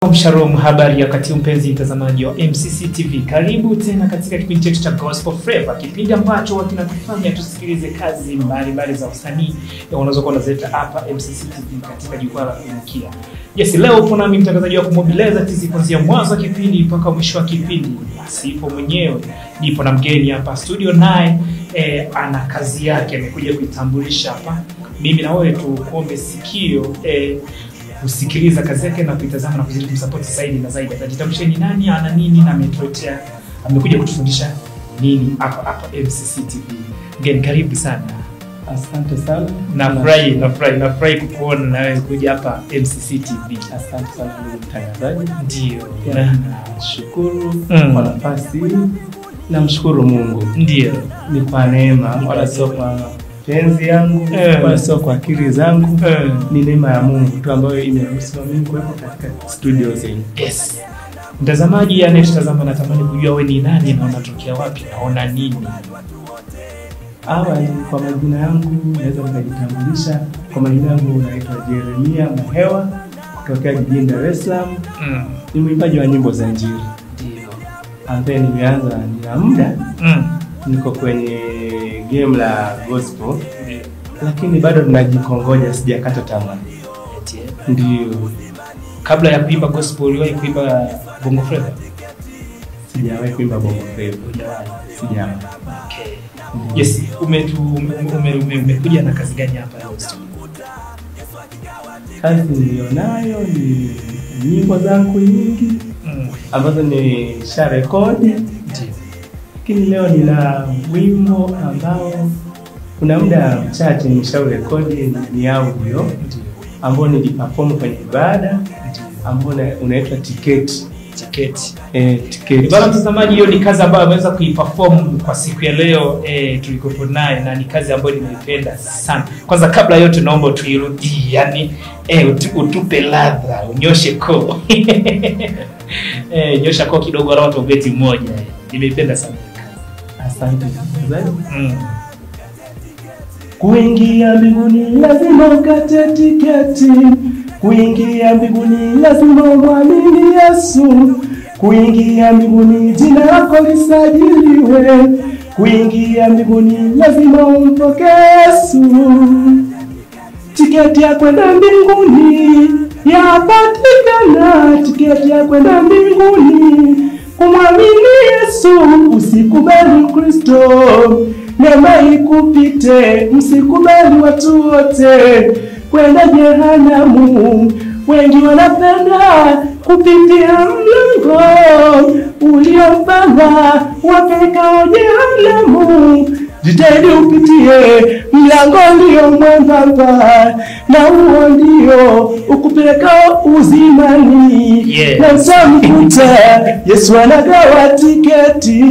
Shalom, habari ya wakati mpenzi mtazamaji wa MCC TV. Karibu tena katika kipindi chetu cha Gospel Flavor, kipindi ambacho kinatufanya tusikilize kazi mbalimbali za usanii unazokuwa unazileta hapa MCC TV katika jukwaa la kuinukia. Yes, leo upo nami mtangazaji wa kumobiliza tizi kuanzia mwanzo wa kipindi mpaka mwisho wa kipindi. Sipo mwenyewe, nipo na mgeni hapa studio, naye ana kazi yake amekuja kuitambulisha hapa. Mimi na wewe tukuombe sikio usikiliza kazi yake na kuitazama na kuzidi kumsupport zaidi na zaidi. Atajitambulisha ni nani, ana nini na ametuletea, amekuja kutufundisha nini hapa MCC TV. Mgeni, karibu sana. Asante sana. Nafurahi kukuona na wewe kuja hapa MCC TV. Asante sana ndugu mtangazaji. Ndio. Nashukuru kwa nafasi. Namshukuru Mungu. Ndio. Ni kwa neema wala sio kwa penzi yangu, wala sio kwa akili zangu. Ni neema ya Mungu tu ambayo imeruhusu mimi kuwepo katika studio zenu. Yes. Mtazamaji anayetazama natamani kujua wewe ni nani na unatokea wapi, naona nini? Awali kwa majina yangu naweza kujitambulisha. Kwa majina yangu naitwa Jeremia Mahewa kutoka jijini Dar es Salaam. Ni mwimbaji wa nyimbo za Injili. Ndio. Ambaye nimeanza nina muda. Niko kwenye game la gospel. Lakini bado tunajikongoja, sijakata tamaa. Ndio. Kabla ya kuimba gospel uliwahi kuimba bongo flava? Sijawahi kuimba bongo flava. Sijawahi. Okay. Yes, umekuja na kazi gani hapa leo studio? Kazi nilionayo ni nyimbo zangu nyingi ambazo ni sharekodi. Lakini leo nina wimbo ambao kuna muda mchache nimesharekodi, ni audio ambao niliperform kwenye ibada ambao unaitwa Tiketi. Tiketi. Bwana mtazamaji, hiyo ni kazi ambayo ameweza kuiperform kwa siku ya leo tulikopo naye, na ni kazi ambayo nimeipenda sana. Kwanza kabla yote naomba tuirudie, yani utupe ladha, unyoshe koo. Nyosha koo kidogo na watu beti mmoja. Nimeipenda sana. Asante sana. Kuingia mbinguni lazima ukate tiketi. Kuingia mbinguni lazima umwamini Yesu. Kuingia mbinguni jina lako lisajiliwe. Kuingia mbinguni lazima umpokee Yesu. Tiketi ya kwenda mbinguni yapatikana. Tiketi ya kwenda mbinguni kumwamini Yesu. Usikubali Kristo neema ikupite, msikubali watu wote kwenda jehanamu. Wengi wanapenda kupitia mlango uliopangwa wapelekao jehanamu. Jitahidi upitie mlango ulio mwembamba, na huo ndio ukupelekao uzimani. Na utamkuta Yesu anagawa tiketi.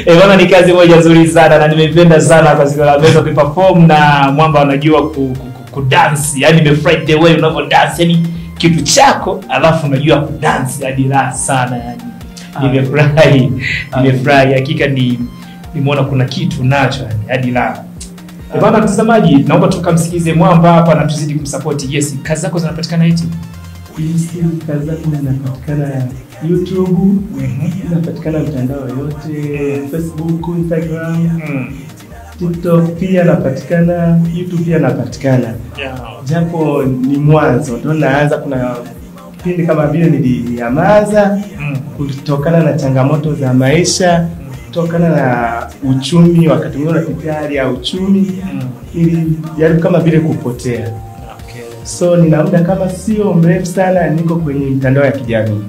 Bwana, ni kazi moja nzuri sana na nimependa sana kwa sababu ameweza kuperform na mwamba anajua kudance. Yani nimefurahi the way unavyo dance, yani kitu chako alafu unajua kudance hadi raha sana yani. Nimefurahi hakika, nimeona kuna kitu nacho yani hadi raha. Bwana mtazamaji, naomba tukamsikize mwamba hapa na tuzidi kumsupport. Yes, kazi zako zinapatikana YouTube? Yes, kazi zangu zinapatikana YouTube, zinapatikana mtandao yote, Facebook, Instagram, TikTok pia napatikana, YouTube pia napatikana. Japo ni mwanzo ndo naanza, kuna kipindi kama vile nilinyamaza kutokana na changamoto za maisha, kutokana na uchumi, wakati mwingine unapitia hali ya uchumi, nilijaribu kama vile kupotea. So nina muda kama sio mrefu sana niko kwenye mitandao ya kijamii.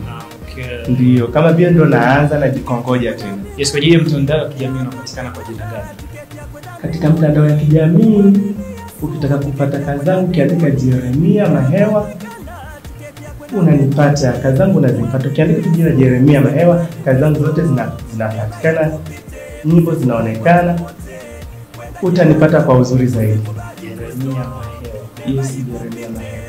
Ndio, kama vile ndo naanza na jikongoja tena. Yes, kwa hiyo mtandao wa kijamii unapatikana kwa jina gani? Katika mtandao ya kijamii ukitaka kupata kazi zangu kiandika Jeremia Mahewa unanipata. Kazi zangu unazipata ukiandika jina Jeremia Mahewa, kazi zangu zote zinapatikana, nyimbo zinaonekana, utanipata kwa uzuri zaidi. Jeremia Mahewa. Yes, Jeremia Mahewa.